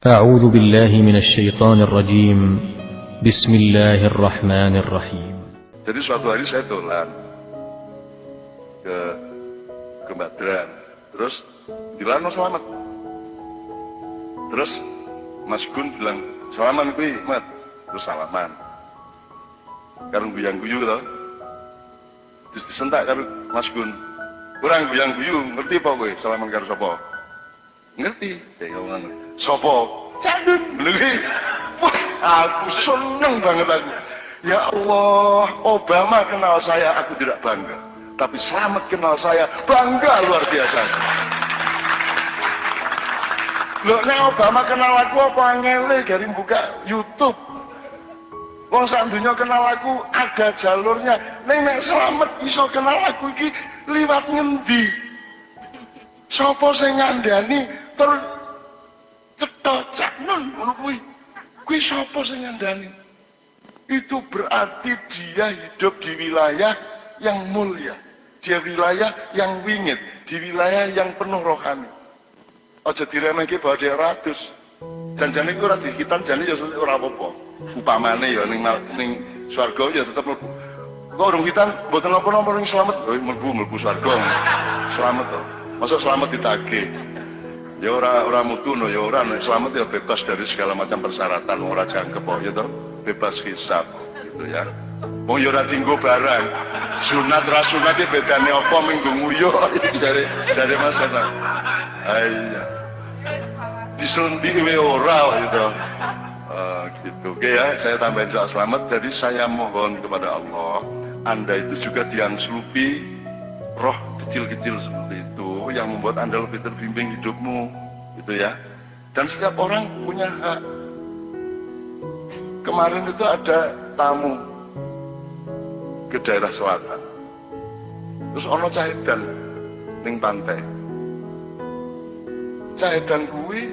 أعوذ بالله من الشيطان الرجيم بسم الله الرحمن الرحيم. Jadi suatu hari saya dolan ke Mbak Dran, terus bilang selamat. Terus Mas Gun bilang salaman kuwi, Mat. Terus salaman. Karo guyang-guyu to. Terus disentak karo Mas Gun. Kurang guyang-guyu, ngerti apa kowe salaman karo sapa? Ngerti. Ya ngono. Sapa? Candun. Lho. Wah, aku seneng banget aku. Ya Allah, Obama kenal saya, aku tidak bangga. Tapi Slamet kenal saya, bangga luar biasa. Loh, nek Obama kenal aku apa angele garing buka YouTube. Wong sak donya kenal aku ada jalurnya. Nek Slamet iso kenal aku iki liwat ngendi? Sapa sing ngandani terus cetha cak nun ngono kuwi. Kuwi sapa sing ngandani? Itu berarti dia hidup di wilayah yang mulia, di wilayah yang wingit, di wilayah yang penuh rohani. Aja diremehke bahwa dia ratus. Janjane ku ora dikitan jane ya ora apa-apa. Upamane ya ning swarga ya tetep mlebu. Kok urung kitan mboten napa-napa ning Slamet, mlebu swarga. Slamet to. Masuk Slamet ditagih. Ya ora mutu no ya ora nek Slamet ya bebas dari segala macam persyaratan, ora jangkep kok ya to. Bebas hisab gitu ya. Wong ya ora dienggo barang. Sunat ra sunat iki bedane apa minggu nguyuh dari Mas Anang. Iya. Disuntik we ora gitu. Gitu. Oke ya, saya tambahin soal Slamet. Jadi saya mohon kepada Allah, Anda itu juga dianslupi roh kecil-kecil seperti itu yang membuat Anda lebih terbimbing hidupmu, gitu ya. Dan setiap orang punya hak. Kemarin itu ada tamu ke daerah selatan. Terus ono cahedan ning pantai. Cahedan kuwi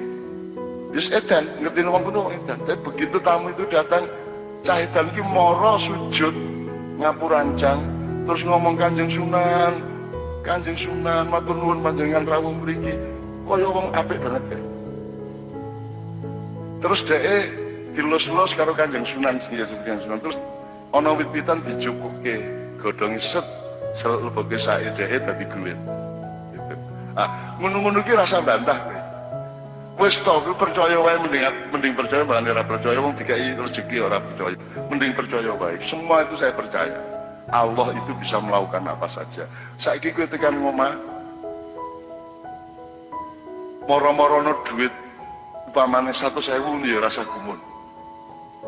wis edan, ngerti wong kuno edan. Tapi begitu tamu itu datang, cahedan iki mara sujud ngapurancang, terus ngomong Kanjeng Sunan, matur nuwun panjenengan rawuh mriki. Kaya wong apik banget kae. Terus dhek dilus-lus karo Kanjeng Sunan, terus ana wit-witan dicukuke, godhonge set seleboke sae dhek dadi gulit. Gitu. Ngono-ngono ki rasa bantah kowe. Wis to percaya wae mending percaya malah ora percaya wong dikai rezeki ora percaya. Mending percaya wae. Semua itu saya percaya. Allah itu bisa melakukan apa saja. Saiki kowe tekan ngomah moro-morono duit upamane 100.000 ya rasa gumun.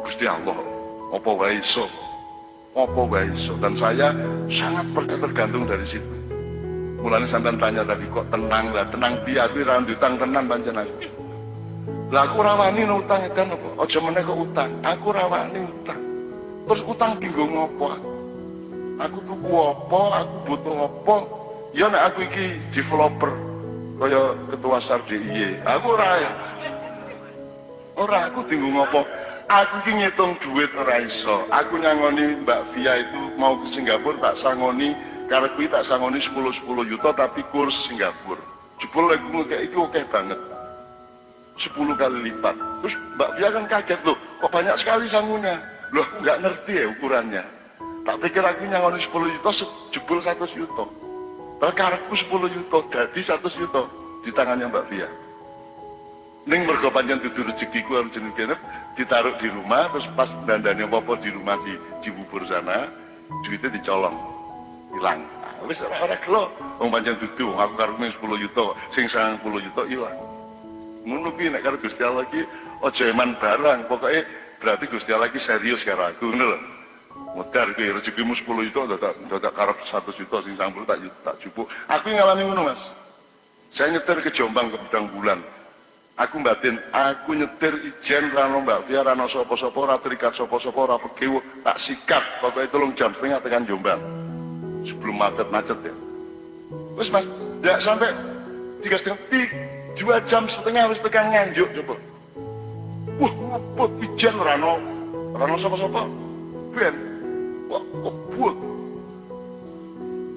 Gusti Allah, apa wae iso. Dan saya sangat tergantung dari situ. Mulane sampean tanya tadi kok tenang lah, tenang piye kuwi ra utang tenan pancen aku. Lah aku ra wani utang edan apa? Aja meneh kok utang. Aku ra wani utang. Terus utang dienggo ngopo? Aku tuku apa? Aku butuh apa? Ya nek aku iki developer kaya ketua SAR DIY. Aku ora ya. Ora aku dienggo ngopo? Aku ki ngitung duit ora iso. Aku nyangoni Mbak Via itu mau ke Singapura tak sangoni karep kuwi tak sangoni 10 juta tapi kurs Singapura. Jebul aku ngekek iki akeh banget. 10 kali lipat. Terus Mbak Via kan kaget loh, kok banyak sekali sangunya. Loh, enggak ngerti ya ukurannya. Tak pikir aku nyangoni 10 juta jebul 100 juta. Padahal karepku 10 juta dadi 100 juta di tangannya Mbak Via. Ning mergo pancen dudu rezekiku harus jeneng kene ditaruh di rumah terus pas dandane apa-apa di rumah di bubur sana duitnya dicolong hilang. Nah, wis ora gelo wong pancen dudu aku karo 10 juta sing 90 juta ilang. Ngono kuwi nek karo Gusti Allah iki aja eman barang, pokoke berarti Gusti Allah iki serius karo aku ngono lho. Modar kuwi rezekimu 10 juta dadak karep 100 juta sing 90 tak jupuk. Aku ngalami ngono Mas. Saya nyetir ke Jombang ke Bedang Bulan. Aku batin, aku nyetir ijen rano Mbak Via, rano sopo-sopo, ora terikat sopo-sopo, ora pegewo, tak sikat, pokoknya 3 jam setengah tekan Jombang. Sebelum macet-macet ya. Terus Mas, ya sampai 2 jam setengah wis tekan Nganjuk coba. Wah, ngebut ijen rano sopo-sopo. Ben, wah, ngebut.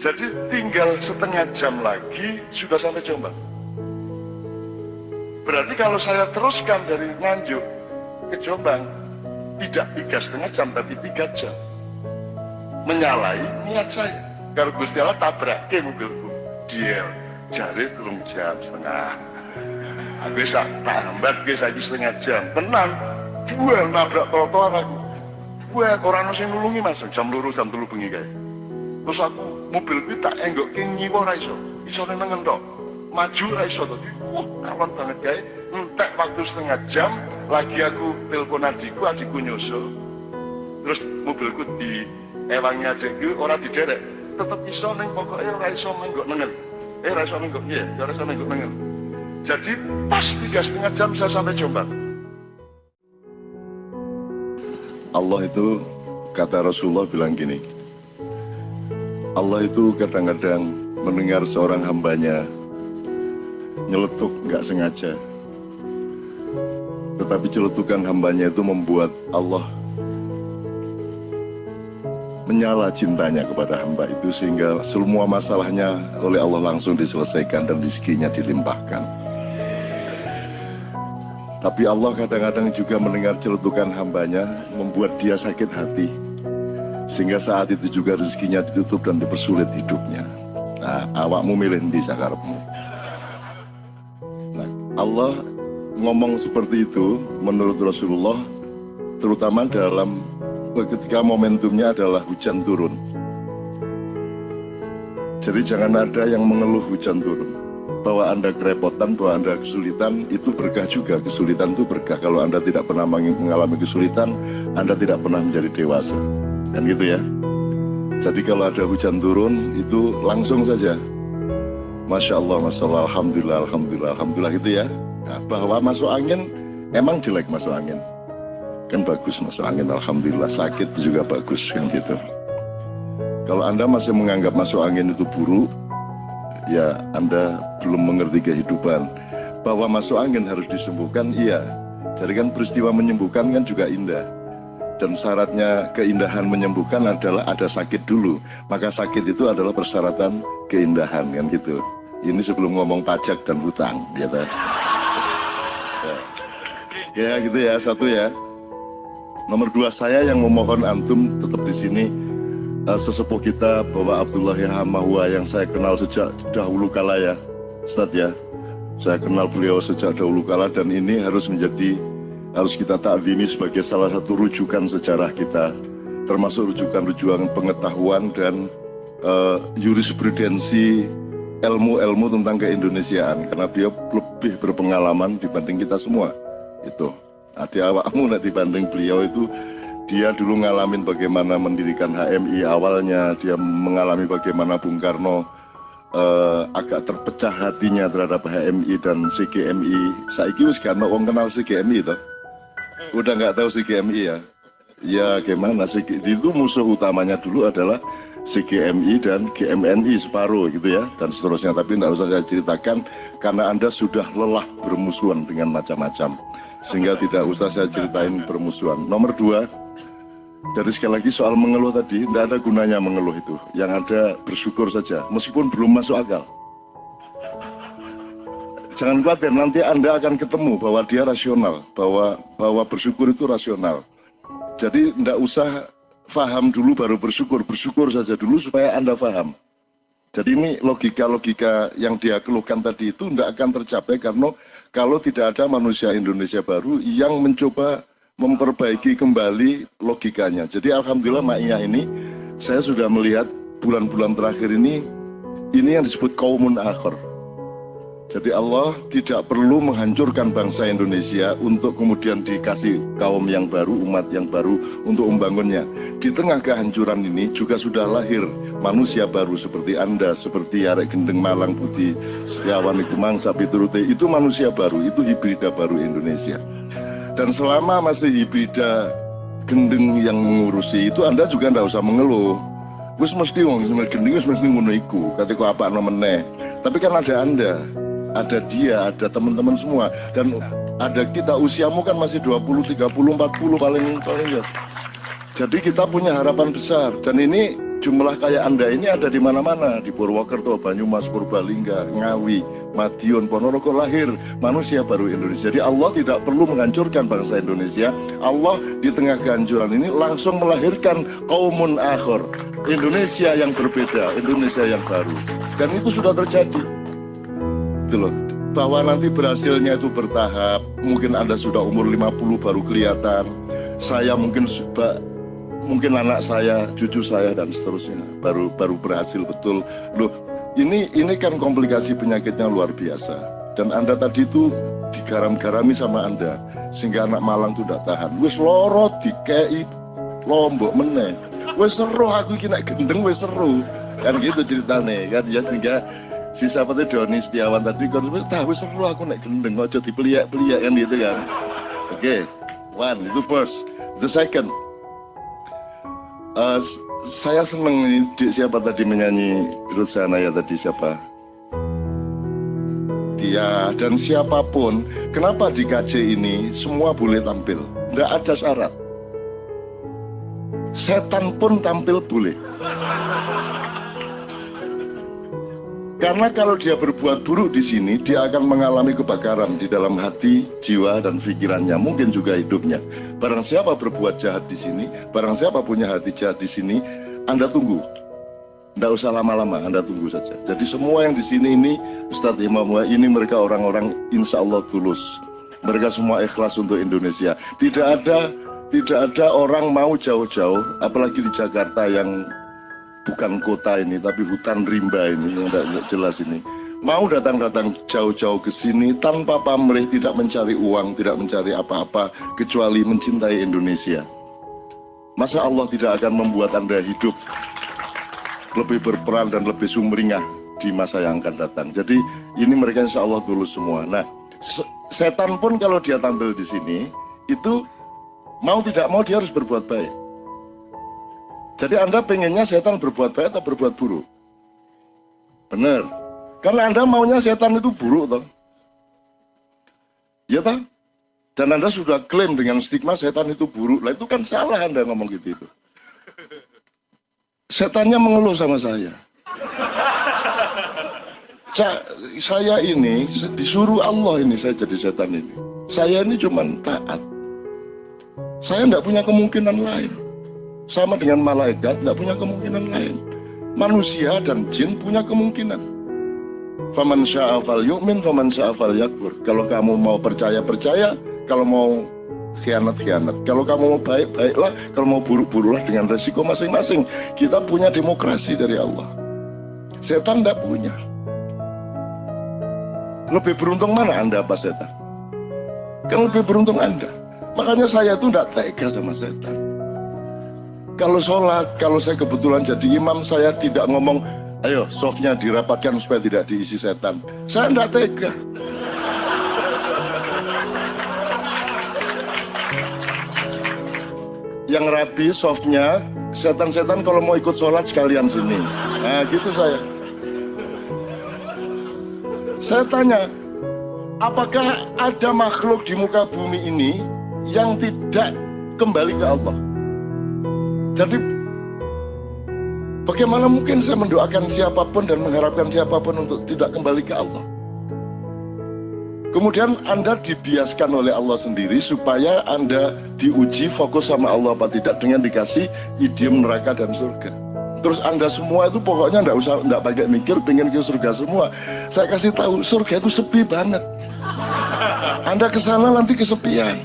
Jadi tinggal setengah jam lagi sudah sampai Jombang. Berarti kalau saya teruskan dari Nganjuk ke Jombang, tidak 3,5 jam tapi 3 jam, menyalahi niat saya. Kalau Gusti Allah tabrak ke mobilku, dia jari 3,5 jam. Aku bisa tambat ke saiki 1,5 jam, tenang. Dua nabrak trotoar aku. Dua orang sing nulungi Mas, jam 2 jam 3 bengi kae. Terus aku mobil ku tak enggok ke nyiwa ra iso. Isone nengen tok. Maju ra iso to. Kalon banget kae. Entek waktu 1,5 jam lagi aku telepon adikku nyusul. Terus mobilku di ewangi adikku ora diderek. Tetep iso ning pokoke ora iso menggok nengen. Ra iso menggok piye? Ora iso menggok nengen. Jadi pas 3,5 jam saya sampai Jombang. Allah itu, kata Rasulullah bilang gini, Allah itu kadang-kadang mendengar seorang hambanya nyeletuk nggak sengaja, tetapi celetukan hambanya itu membuat Allah menyala cintanya kepada hamba itu, sehingga semua masalahnya oleh Allah langsung diselesaikan dan rezekinya dilimpahkan. Tapi Allah kadang-kadang juga mendengar celetukan hambanya, membuat dia sakit hati, sehingga saat itu juga rezekinya ditutup dan dipersulit hidupnya. Nah, awakmu milih di sakarepmu. Nah, Allah ngomong seperti itu menurut Rasulullah, terutama dalam ketika momentumnya adalah hujan turun. Jadi jangan ada yang mengeluh hujan turun. Bahwa Anda kerepotan, bahwa Anda kesulitan, itu berkah juga. Kesulitan itu berkah. Kalau Anda tidak pernah mengalami kesulitan, Anda tidak pernah menjadi dewasa. Kan gitu ya. Jadi kalau ada hujan turun, itu langsung saja, Masya Allah, Masya Allah, Alhamdulillah, Alhamdulillah, Alhamdulillah gitu ya. Nah, bahwa masuk angin, emang jelek masuk angin. Kan bagus masuk angin, Alhamdulillah. Sakit juga bagus, kan gitu. Kalau Anda masih menganggap masuk angin itu buruk, ya Anda belum mengerti kehidupan. Bahwa masuk angin harus disembuhkan, iya. Jadi kan peristiwa menyembuhkan kan juga indah. Dan syaratnya keindahan menyembuhkan adalah ada sakit dulu. Maka sakit itu adalah persyaratan keindahan, kan gitu. Ini sebelum ngomong pajak dan hutang, gitu. Ya gitu ya, satu ya. Nomor 2, saya yang memohon antum tetap di sini. Sesepuh kita Bapak Abdullah Hamahwa yang saya kenal sejak dahulu kala ya, Ustadz ya. Saya kenal beliau sejak dahulu kala, dan ini harus kita ta'zimi sebagai salah satu rujukan sejarah kita, termasuk rujukan pengetahuan dan jurisprudensi ilmu-ilmu tentang keindonesiaan, karena dia lebih berpengalaman dibanding kita semua. Itu hati awakmu nanti dibanding beliau itu. Dia dulu ngalamin bagaimana mendirikan HMI awalnya, dia mengalami bagaimana Bung Karno agak terpecah hatinya terhadap HMI dan CGMI. Saiki wis gak ono wong kenal CGMI toh. Udah nggak tahu CGMI ya. Ya gimana, itu musuh utamanya dulu adalah CGMI dan GMNI separuh gitu ya, dan seterusnya. Tapi nggak usah saya ceritakan karena Anda sudah lelah bermusuhan dengan macam-macam, sehingga tidak usah saya ceritain permusuhan. Nomor 2, dari sekali lagi soal mengeluh tadi, tidak ada gunanya mengeluh itu. Yang ada bersyukur saja, meskipun belum masuk akal. Jangan khawatir, nanti Anda akan ketemu bahwa dia rasional, bahwa bersyukur itu rasional. Jadi tidak usah faham dulu baru bersyukur saja dulu supaya Anda faham. Jadi ini logika-logika yang dia keluhkan tadi itu tidak akan tercapai karena kalau tidak ada manusia Indonesia baru yang mencoba memperbaiki kembali logikanya. Jadi alhamdulillah Ma'iyah ini, saya sudah melihat bulan-bulan terakhir ini yang disebut qaumun akhir. Jadi Allah tidak perlu menghancurkan bangsa Indonesia untuk kemudian dikasih kaum yang baru, umat yang baru untuk membangunnya. Di tengah kehancuran ini juga sudah lahir manusia baru seperti Anda, seperti Arek Gendeng Malang Budi Setiawan Iku Mangsa Piturute. Itu manusia baru, itu hibrida baru Indonesia. Dan selama masih hibrida gendeng yang mengurusi itu, Anda juga tidak usah mengeluh. Wis mesti wong gendeng wis mesti ngono iku, katika apa meneh. Tapi kan ada Anda, ada dia, ada teman-teman semua, dan ada kita. Usiamu kan masih 20, 30, 40 paling ya. Jadi kita punya harapan besar, dan ini jumlah kayak Anda ini ada di mana-mana, di Purwokerto, Banyumas, Purbalingga, Ngawi, Madiun, Ponorogo lahir manusia baru Indonesia. Jadi Allah tidak perlu menghancurkan bangsa Indonesia. Allah di tengah kehancuran ini langsung melahirkan qaumun akhir, Indonesia yang berbeda, Indonesia yang baru. Dan itu sudah terjadi. Itu loh. Bahwa nanti berhasilnya itu bertahap. Mungkin Anda sudah umur 50 baru kelihatan. Saya mungkin sudah, mungkin anak saya, cucu saya dan seterusnya baru berhasil betul. Loh, ini kan komplikasi penyakitnya luar biasa. Dan Anda tadi itu digaram-garami sama Anda sehingga anak Malang itu tidak tahan. Wis loro dikei lombok meneh. Wis seru aku iki nek gendeng wis seru. Kan gitu ceritane kan ya, sehingga si siapa tuh Doni Setiawan tadi kan wis seru aku nek gendeng aja dipeliak-peliak kan gitu kan. Oke. One, itu first. The second, saya seneng ini, siapa tadi menyanyi Rutsana ya tadi siapa? Dia dan siapapun. Kenapa di KJ ini semua boleh tampil? Nggak ada syarat. Setan pun tampil boleh. Karena kalau dia berbuat buruk di sini, dia akan mengalami kebakaran di dalam hati, jiwa, dan pikirannya. Mungkin juga hidupnya. Barang siapa berbuat jahat di sini, barang siapa punya hati jahat di sini, Anda tunggu. Tidak usah lama-lama, Anda tunggu saja. Jadi semua yang di sini ini, Ustadz Imam, ini mereka orang-orang insya Allah tulus. Mereka semua ikhlas untuk Indonesia. Tidak ada orang mau jauh-jauh, apalagi di Jakarta yang bukan kota ini, tapi hutan rimba ini, yang tidak jelas ini. Mau datang-datang jauh-jauh ke sini tanpa pamrih, tidak mencari uang, tidak mencari apa-apa, kecuali mencintai Indonesia. Masa Allah tidak akan membuat Anda hidup lebih berperan dan lebih sumringah di masa yang akan datang. Jadi ini mereka insya Allah tulus semua. Nah, setan pun kalau dia tampil di sini, itu mau tidak mau dia harus berbuat baik. Jadi Anda pengennya setan berbuat baik atau berbuat buruk? Benar. Karena Anda maunya setan itu buruk, toh. Ya toh? Dan Anda sudah klaim dengan stigma setan itu buruk. Lah itu kan salah Anda ngomong gitu itu. Setannya mengeluh sama saya. Saya ini disuruh Allah ini saya jadi setan ini. Saya ini cuma taat. Saya tidak punya kemungkinan lain. Sama dengan malaikat, tidak punya kemungkinan lain. Manusia dan jin punya kemungkinan. Faman syaa falyu'min, faman syaa falyakfur. Kalau kamu mau percaya, percaya. Kalau mau khianat, khianat. Kalau kamu mau baik, baiklah. Kalau mau buruk, buruklah dengan resiko masing-masing. Kita punya demokrasi dari Allah. Setan tidak punya. Lebih beruntung mana Anda apa setan? Kan lebih beruntung Anda. Makanya saya itu tidak tega sama setan. Kalau sholat, kalau saya kebetulan jadi imam, saya tidak ngomong, ayo softnya dirapatkan supaya tidak diisi setan. Saya tidak tega. Yang rapi softnya, setan-setan kalau mau ikut sholat sekalian sini. Nah gitu saya. Saya tanya, apakah ada makhluk di muka bumi ini yang tidak kembali ke Allah? Jadi bagaimana mungkin saya mendoakan siapapun dan mengharapkan siapapun untuk tidak kembali ke Allah? Kemudian Anda dibiaskan oleh Allah sendiri supaya Anda diuji fokus sama Allah apa tidak dengan dikasih idiom neraka dan surga. Terus Anda semua itu pokoknya enggak pakai mikir, pengen ke surga semua. Saya kasih tahu surga itu sepi banget. Anda ke sana nanti kesepian.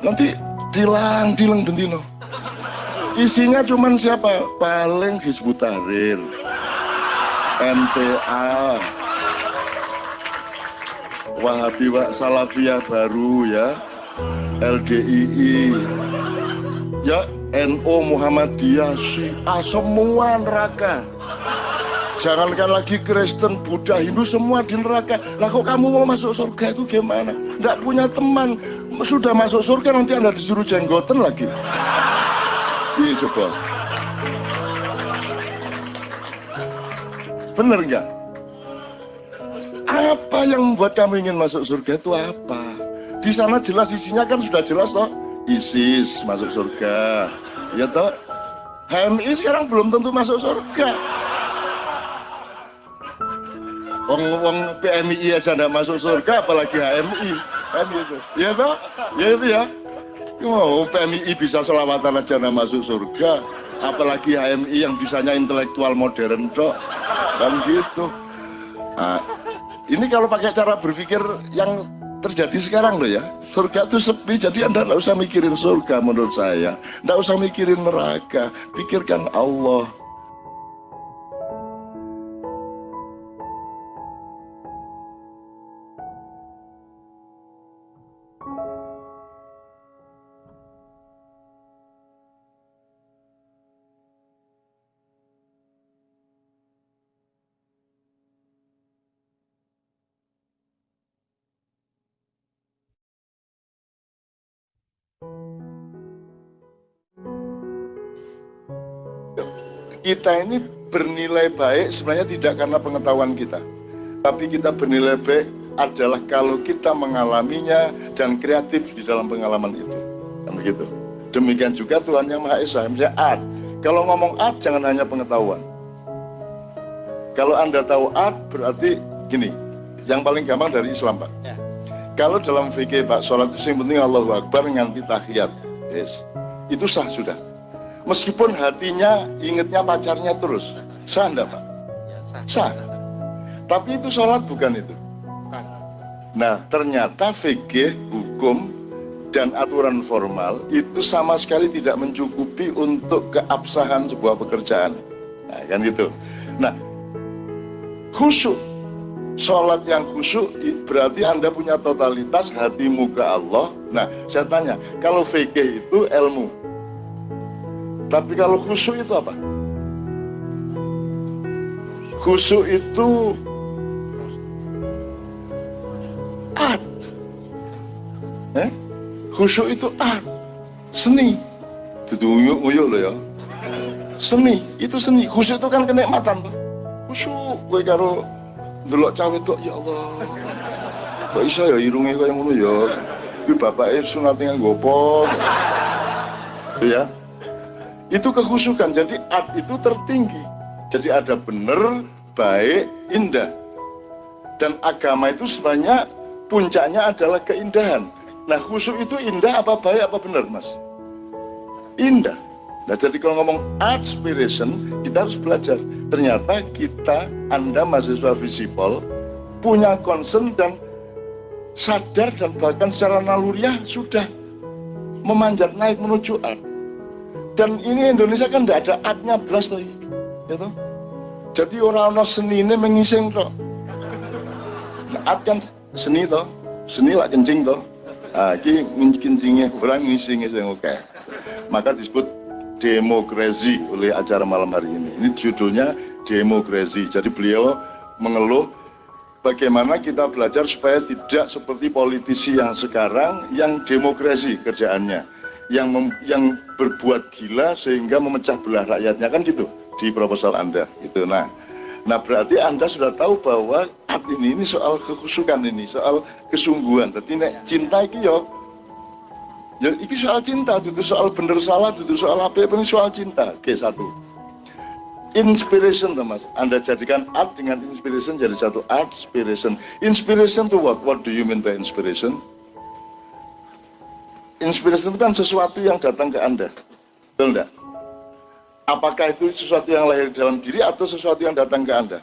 Nanti dilang bentino. Isinya cuman siapa? Paling Hizbut Tahrir, MTA, Wahabi Salafiyah baru ya, LDII, ya NU Muhammadiyah, Syiah, semua neraka. Jangankan lagi Kristen, Buddha, Hindu semua di neraka. Lah kok kamu mau masuk surga itu gimana? Nggak punya teman. Sudah masuk surga nanti Anda disuruh jenggoten lagi. Iya coba. Bener nggak? Apa yang membuat kamu ingin masuk surga itu apa? Di sana jelas isinya kan sudah jelas toh. ISIS masuk surga, ya toh. HMI sekarang belum tentu masuk surga. Wong PMI aja nggak masuk surga, apalagi HMI, kan gitu. Ya toh, ya itu ya. Oh, PMI bisa selawatan aja nggak masuk surga, apalagi HMI yang bisanya intelektual modern toh, kan gitu. Nah, ini kalau pakai cara berpikir yang terjadi sekarang loh ya, surga itu sepi, jadi Anda nggak usah mikirin surga menurut saya, nggak usah mikirin neraka, pikirkan Allah. Kita ini bernilai baik sebenarnya tidak karena pengetahuan kita, tapi kita bernilai baik adalah kalau kita mengalaminya dan kreatif di dalam pengalaman itu, kan begitu. Demikian juga Tuhan Yang Maha Esa, misalnya art. Kalau ngomong art jangan hanya pengetahuan. Kalau Anda tahu art berarti gini, yang paling gampang dari Islam Pak. Ya. Kalau dalam fikih Pak, sholat itu yang penting Allahu Akbar nganti tahiyat, yes. Itu sah sudah. Meskipun hatinya ingetnya pacarnya terus, sah enggak Pak? Ya, sah. Tapi itu sholat bukan itu. Bukan. Nah ternyata fikih, hukum, dan aturan formal itu sama sekali tidak mencukupi untuk keabsahan sebuah pekerjaan. Nah kan gitu. Nah khusyuk, sholat yang khusyuk berarti Anda punya totalitas hatimu ke Allah. Nah saya tanya, kalau fikih itu ilmu, tapi kalau khusyuk itu apa? Khusyuk itu art. Khusyuk itu art, seni. Itu nguyuk loh ya. Seni, itu seni. Khusyuk itu kan kenikmatan. Khusyuk, gue karo delok cawe itu, ya Allah. Kok iso ya irunge kaya ngono ya. Kuwi bapake sunate nganggo apa? Ya. Itu kekhusyukan, jadi art itu tertinggi. Jadi ada benar, baik, indah. Dan agama itu sebenarnya puncaknya adalah keindahan. Nah khusyuk itu indah apa baik apa benar Mas? Indah. Nah jadi kalau ngomong art inspiration, kita harus belajar. Ternyata kita, Anda mahasiswa Visipol, punya concern dan sadar dan bahkan secara naluriah sudah memanjat naik menuju art. Dan ini Indonesia kan tidak ada artnya belas lagi, gitu. Jadi orang-orang seni ini mengising toh. Nah, art kan seni toh, seni lah kencing toh. Ini kencingnya kurang ngising yang oke. Maka disebut demokrasi oleh acara malam hari ini. Ini judulnya demokrasi. Jadi beliau mengeluh bagaimana kita belajar supaya tidak seperti politisi yang sekarang yang demokrasi kerjaannya. Yang berbuat gila sehingga memecah belah rakyatnya, kan gitu di proposal Anda itu. Nah berarti Anda sudah tahu bahwa art ini soal kekhusyukan, ini soal kesungguhan. Jadi cinta iki ya iki soal cinta, itu soal bener salah, itu soal apa, ini soal cinta. Oke, satu inspiration Mas, Anda jadikan art dengan inspiration jadi satu art inspiration. Inspiration to what do you mean by inspiration? Inspirasi itu kan sesuatu yang datang ke Anda, betul enggak? Apakah itu sesuatu yang lahir dalam diri atau sesuatu yang datang ke Anda?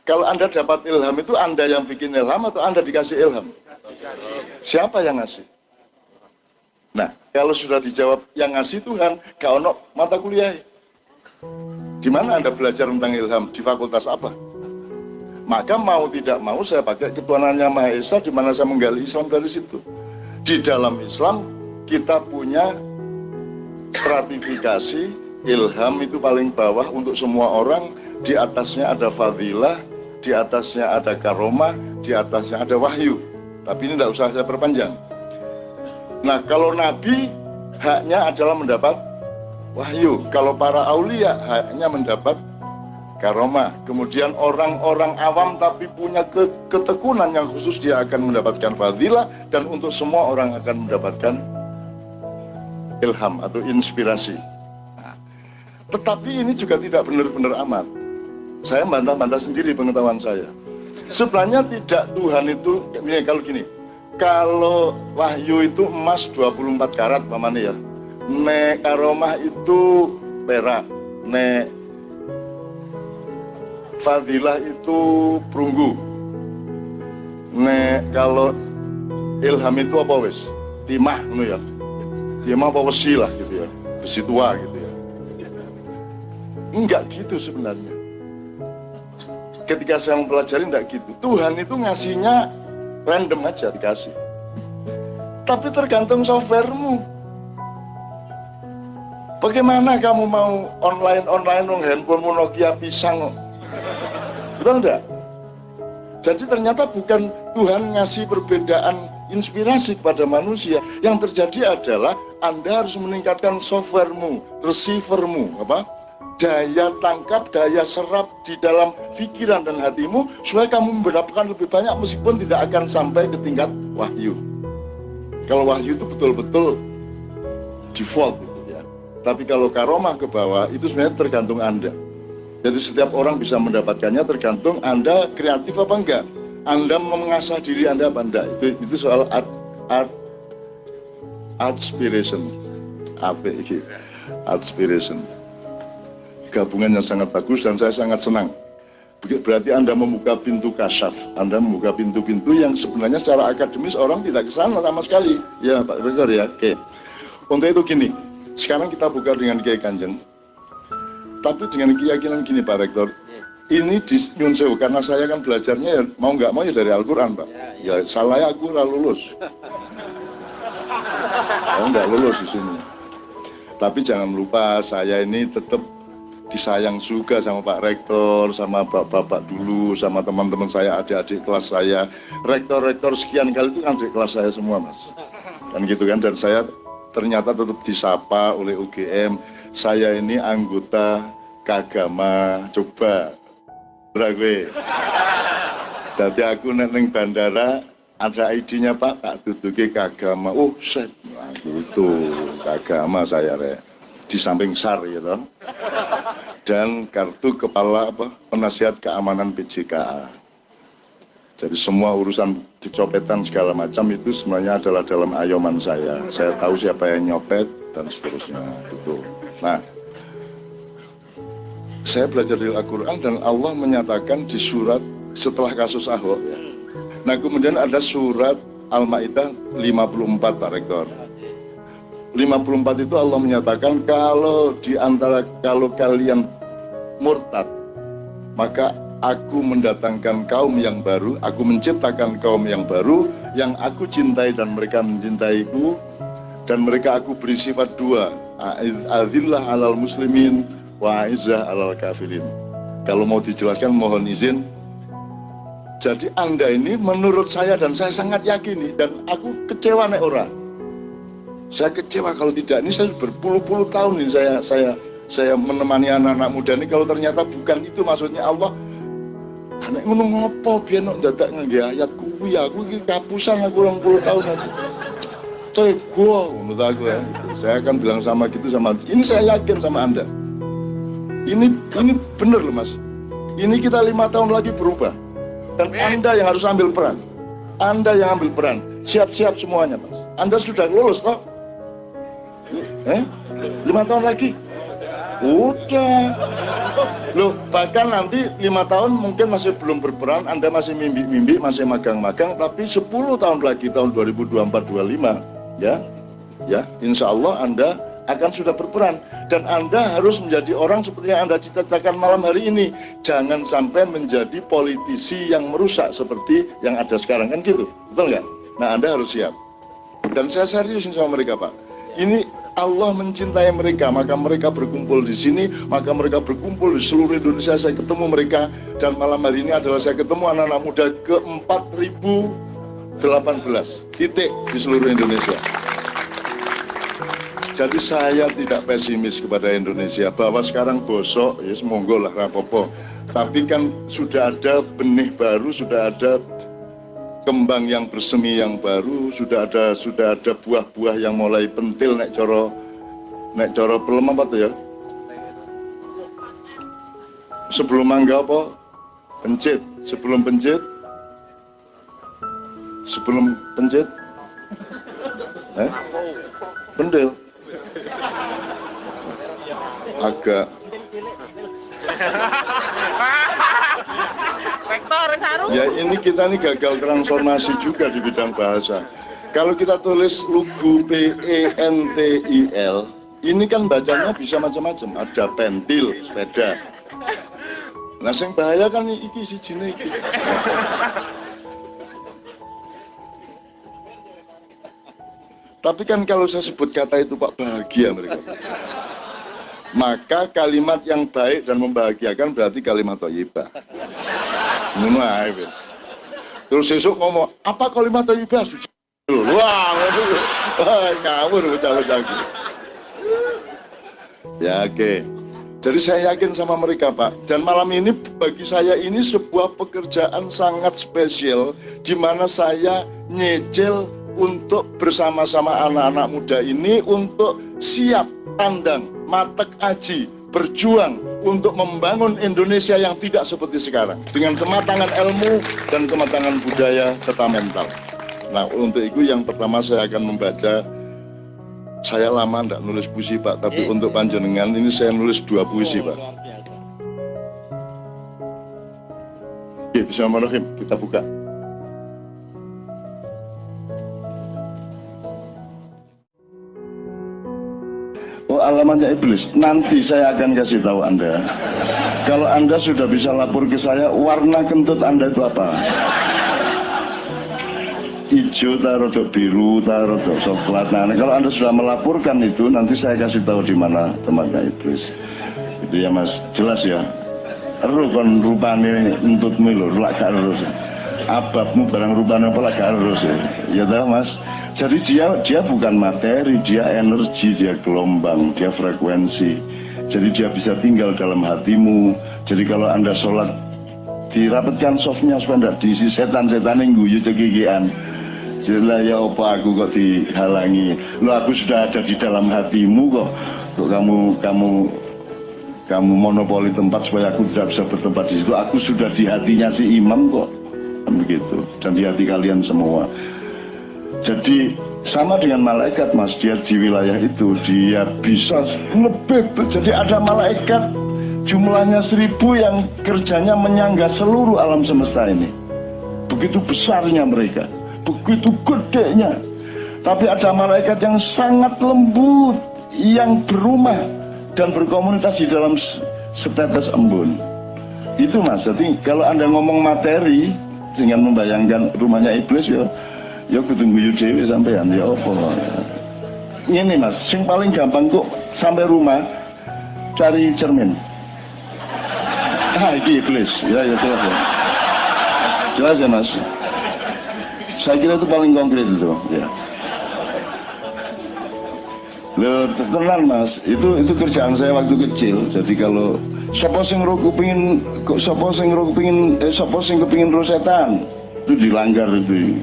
Kalau Anda dapat ilham itu Anda yang bikin ilham atau Anda dikasih ilham? Siapa yang ngasih? Nah, kalau sudah dijawab yang ngasih Tuhan, gak ono mata kuliah. Di mana Anda belajar tentang ilham? Di fakultas apa? Maka mau tidak mau saya pakai Ketuhanan Yang Maha Esa, di mana saya menggali Islam dari situ. Di dalam Islam kita punya stratifikasi, ilham itu paling bawah untuk semua orang, di atasnya ada fadilah, di atasnya ada karomah, di atasnya ada wahyu. Tapi ini tidak usah saya perpanjang. Nah kalau Nabi haknya adalah mendapat wahyu, kalau para aulia haknya mendapat karomah. Kemudian orang-orang awam tapi punya ketekunan yang khusus, dia akan mendapatkan fadilah, dan untuk semua orang akan mendapatkan ilham atau inspirasi. Tetapi ini juga tidak benar-benar aman. Saya bantah-bantah sendiri pengetahuan saya. Sebenarnya tidak, Tuhan itu kalau gini, kalau wahyu itu emas 24 karat pamannya ya. Nek karomah itu perak, nek fadilah itu perunggu. Nek kalau ilham itu apa wis? Timah ngono ya. Timah apa besi lah gitu ya. Besi tua gitu ya. Enggak gitu sebenarnya. Ketika saya mempelajari enggak gitu. Tuhan itu ngasihnya random aja dikasih. Tapi tergantung softwaremu. Bagaimana kamu mau online handphonemu Nokia pisang? Betul enggak? Jadi ternyata bukan Tuhan ngasih perbedaan inspirasi kepada manusia. Yang terjadi adalah Anda harus meningkatkan softwaremu, receivermu, daya tangkap, daya serap di dalam pikiran dan hatimu, supaya kamu mendapatkan lebih banyak meskipun tidak akan sampai ke tingkat wahyu. Kalau wahyu itu betul-betul default gitu ya. Tapi kalau karomah ke bawah itu sebenarnya tergantung Anda. Jadi setiap orang bisa mendapatkannya tergantung Anda kreatif apa enggak. Anda mengasah diri Anda apa enggak. Itu soal artspiration. Artspiration. Gabungan yang sangat bagus dan saya sangat senang. Berarti Anda membuka pintu kasyaf. Anda membuka pintu-pintu yang sebenarnya secara akademis orang tidak kesana sama sekali. Ya Pak Rektor ya. Oke. Untuk itu gini. Sekarang kita buka dengan Kiai Kanjeng. Tapi dengan keyakinan gini Pak Rektor, ini di Nyun Sewu, karena saya kan belajarnya ya, mau nggak mau ya dari Al-Quran Pak. Ya salah ya aku nggak lulus. Saya nggak lulus di sini. Tapi jangan lupa saya ini tetap disayang juga sama Pak Rektor, sama bapak-bapak dulu, sama teman-teman saya, adik-adik kelas saya. Rektor-rektor sekian kali itu kan adik kelas saya semua Mas. Kan gitu kan, dan saya ternyata tetap disapa oleh UGM. Saya ini anggota Kagama, coba gue. Jadi aku neng bandara ada ID-nya Pak duduke Kagama. Oh, set, nah, gitu Kagama saya di samping SAR gitu. Dan kartu kepala penasihat keamanan PJKA. Jadi semua urusan kecopetan segala macam itu sebenarnya adalah dalam ayoman saya. Saya tahu siapa yang nyopet dan seterusnya gitu. Nah, saya belajar di Al-Quran dan Allah menyatakan di surat setelah kasus Ahok. Nah, kemudian ada surat Al-Maidah 54 Pak Rektor. 54 itu Allah menyatakan kalau kalian murtad, maka aku mendatangkan kaum yang baru, aku menciptakan kaum yang baru, yang aku cintai dan mereka mencintaiku, dan mereka aku beri sifat dua, azillah alal muslimin wa izzah alal kafirin. Kalau mau dijelaskan mohon izin. Jadi Anda ini menurut saya dan saya sangat yakin dan aku kecewa nek ora. Saya kecewa kalau tidak. Ini saya berpuluh-puluh tahun ini saya menemani anak-anak muda ini, kalau ternyata bukan itu maksudnya Allah. Nek ngono ngopo biyen kok dadak ngangge ayat kuwi, aku iki kapusan aku 20 tahun aku. Tego menurut aku ya. Saya akan bilang sama gitu sama ini, saya yakin sama Anda. Ini benar loh Mas. Ini kita 5 tahun lagi berubah. Dan Anda yang harus ambil peran. Anda yang ambil peran. Siap-siap semuanya Mas. Anda sudah lulus toh? 5 tahun lagi? Udah. Loh, bahkan nanti 5 tahun mungkin masih belum berperan, Anda masih mimpi-mimpi, masih magang-magang, tapi 10 tahun lagi, tahun 2024-25, ya, insya Allah Anda akan sudah berperan. Dan Anda harus menjadi orang seperti yang Anda cita-citakan malam hari ini. Jangan sampai menjadi politisi yang merusak seperti yang ada sekarang, kan gitu, betul nggak? Nah, Anda harus siap. Dan saya seriusin sama mereka Pak. Ini Allah mencintai mereka, maka mereka berkumpul di sini, maka mereka berkumpul di seluruh Indonesia. Saya ketemu mereka, dan malam hari ini adalah saya ketemu anak-anak muda ke 4018 titik di seluruh Indonesia. Jadi saya tidak pesimis kepada Indonesia bahwa sekarang bosok, ya semoga lah rapopo. Tapi kan sudah ada benih baru, sudah ada kembang yang bersemi yang baru, sudah ada buah-buah yang mulai pentil nek coro pelem apa tuh ya? Sebelum mangga apa? Pencit. Sebelum pencit? Sebelum pencit? Pendil. Agak. Ya ini kita nih gagal transformasi juga di bidang bahasa. Kalau kita tulis lugu pentil, ini kan bacanya bisa macam-macam. Ada pentil, sepeda. Nah, yang bahaya kan iki sijine iki. Tapi kan kalau saya sebut kata itu Pak, bahagia mereka. Maka kalimat yang baik dan membahagiakan berarti kalimat thayyibah. Ngono ae wis. Terus besok ngomong, apa kalimat thayyibah? Wah, ngawur bocah-bocah. Ya oke. Jadi saya yakin sama mereka Pak. Dan malam ini bagi saya ini sebuah pekerjaan sangat spesial, di mana saya nyicil untuk bersama-sama anak-anak muda ini untuk siap tandang, matek aji, berjuang untuk membangun Indonesia yang tidak seperti sekarang, dengan kematangan ilmu dan kematangan budaya serta mental. Nah, untuk itu yang pertama saya akan membaca. Saya lama tidak nulis puisi Pak, tapi untuk panjenengan ini saya nulis 2 puisi Pak. Oke, bismillahirrahmanirrahim, kita buka. Oh, alamatnya iblis. Nanti saya akan kasih tahu Anda. Kalau Anda sudah bisa lapor ke saya, warna kentut Anda itu apa? Hijau, taruh biru, taruh coklat. Nah, kalau Anda sudah melaporkan itu, nanti saya kasih tahu di mana tempatnya iblis. Itu ya Mas, jelas ya. Ero kon rupane entutmu lho, lak gak lurus. Ababmu barang rupane apa lak gak lurus ya. Ya tahu Mas. Jadi dia bukan materi, dia energi, dia gelombang, dia frekuensi. Jadi dia bisa tinggal dalam hatimu. Jadi kalau Anda sholat, dirapatkan softnya supaya tidak diisi setan-setan yang guyu cekikian. Jadilah ya apa aku kok dihalangi. Lo aku sudah ada di dalam hatimu kok. Kok kamu monopoli tempat supaya aku tidak bisa bertempat di situ. Aku sudah di hatinya si imam kok. Begitu. Dan di hati kalian semua. Jadi sama dengan malaikat Mas, dia di wilayah itu dia bisa lebih. Jadi ada malaikat jumlahnya 1000 yang kerjanya menyangga seluruh alam semesta ini. Begitu besarnya mereka, begitu gedenya. Tapi ada malaikat yang sangat lembut, yang berumah dan berkomunitas di dalam setetes embun. Itu Mas, jadi kalau Anda ngomong materi dengan membayangkan rumahnya iblis ya ketunggu dewe sampean ya apa. Ini Mas, yang paling gampang kok sampai rumah cari cermin. Ini iblis. Ya jelas ya. Jelas ya Mas. Saya kira itu paling konkret itu ya. Loh, tenang Mas, itu kerjaan saya waktu kecil. Jadi kalau sapa sing kepingin ro setan, itu dilanggar itu.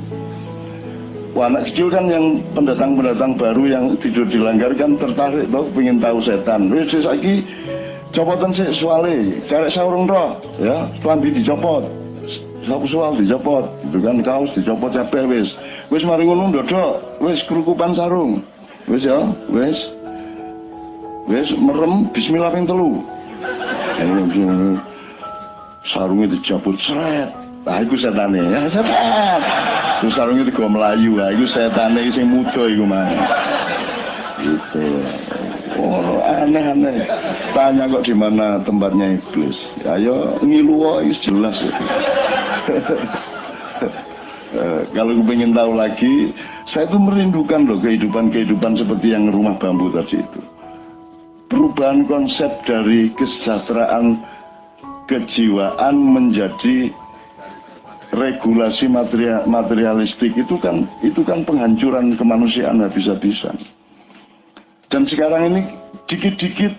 Wah, anak kecil kan yang pendatang baru yang tidur dilanggarkan tertarik tau pengen tahu setan. Wis saiki copotan sik suale, karek saurung ro, ya, klambi dicopot. Sapu sual dicopot, itu kan kaos dicopot kabeh wis. Wis mari ngono ndodok, wis kerukupan sarung. Wis ya, wis. Wis merem bismillah ping 3. Sarungnya dicopot seret. Nah, itu setane ya, setan. Terus sarungnya digo melayu, lah itu setane sing muda iku mah. Gitu. Oh, aneh-aneh. Tanya kok di mana tempatnya iblis. Ayo ngilu wae jelas. Kalau pengen tahu lagi, saya tuh merindukan loh kehidupan seperti yang rumah bambu tadi itu. Perubahan konsep dari kesejahteraan kejiwaan menjadi regulasi materialistik itu kan penghancuran kemanusiaan habis-habisan. Dan sekarang ini dikit-dikit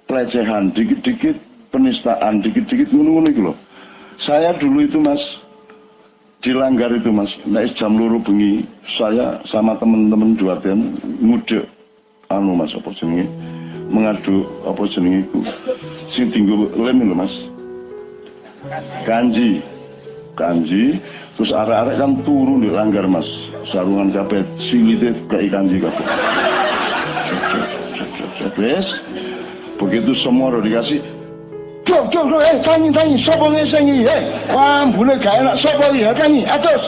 pelecehan, dikit-dikit penistaan, dikit-dikit ngono-ngono itu loh. Saya dulu itu Mas dilanggar itu Mas, naik jam 2 bengi, saya sama teman-teman Duarten ngudek Mas apa jenenge mengadu apa jenenge iku. Sing tinggal lem lho Mas. Kanji. Terus arek-arek kan turu di langgar Mas. Sarungan kabeh silite kei kanji kabeh. Wes. Begitu semua udah dikasih tanyi, sapa ngesengi, wah, boleh gak enak, sapa ya, tanyi, atus,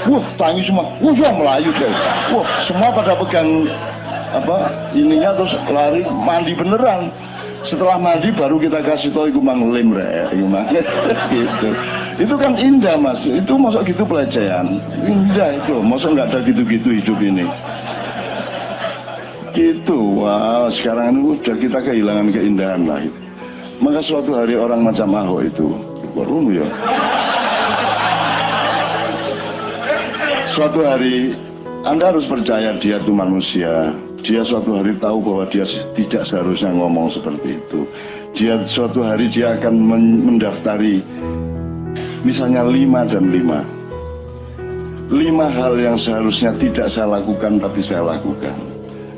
wah, tanyi semua, wah, melayu guys, wah, semua pada pegang, ininya, terus lari, mandi beneran, setelah mandi baru kita kasih tau, iku mang lem, gitu, itu kan indah Mas, itu masuk gitu pelecehan, indah itu, masuk nggak ada gitu-gitu hidup ini. Gitu, wah sekarang ini udah kita kehilangan keindahan lah itu. Maka suatu hari orang macam Ahok itu baru ya. Suatu hari Anda harus percaya dia itu manusia. Dia suatu hari tahu bahwa dia tidak seharusnya ngomong seperti itu. Dia suatu hari dia akan mendaftari misalnya 5 dan 5. 5 hal yang seharusnya tidak saya lakukan tapi saya lakukan.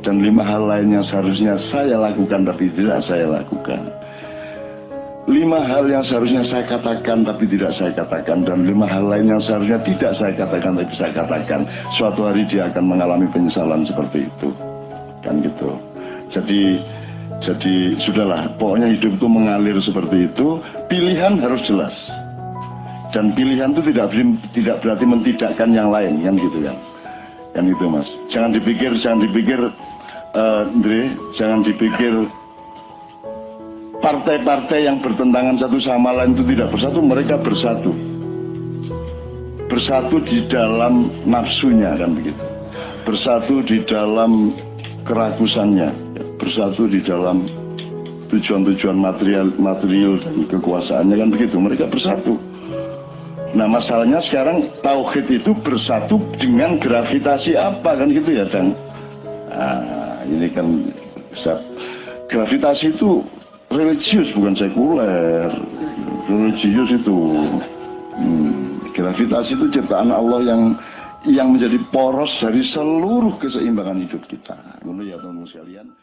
Dan 5 hal lain yang seharusnya saya lakukan tapi tidak saya lakukan. 5 hal yang seharusnya saya katakan tapi tidak saya katakan. Dan 5 hal lain yang seharusnya tidak saya katakan tapi saya katakan. Suatu hari dia akan mengalami penyesalan seperti itu. Kan gitu. Jadi sudahlah, pokoknya hidup itu mengalir seperti itu. Pilihan harus jelas. Dan pilihan itu tidak berarti mentidakkan yang lain, kan gitu kan. Kan itu Mas. Jangan dipikir Andre, jangan dipikir partai-partai yang bertentangan satu sama lain itu tidak bersatu. Mereka bersatu di dalam nafsunya, kan begitu, bersatu di dalam kerakusannya, bersatu di dalam tujuan-tujuan material dan kekuasaannya, kan begitu, mereka bersatu. Nah masalahnya sekarang tauhid itu bersatu dengan gravitasi apa, kan gitu ya Dan. Ini kan gravitasi itu religius bukan sekuler. Religius itu gravitasi itu ciptaan Allah yang menjadi poros dari seluruh keseimbangan hidup kita. Ngono ya teman-teman sekalian.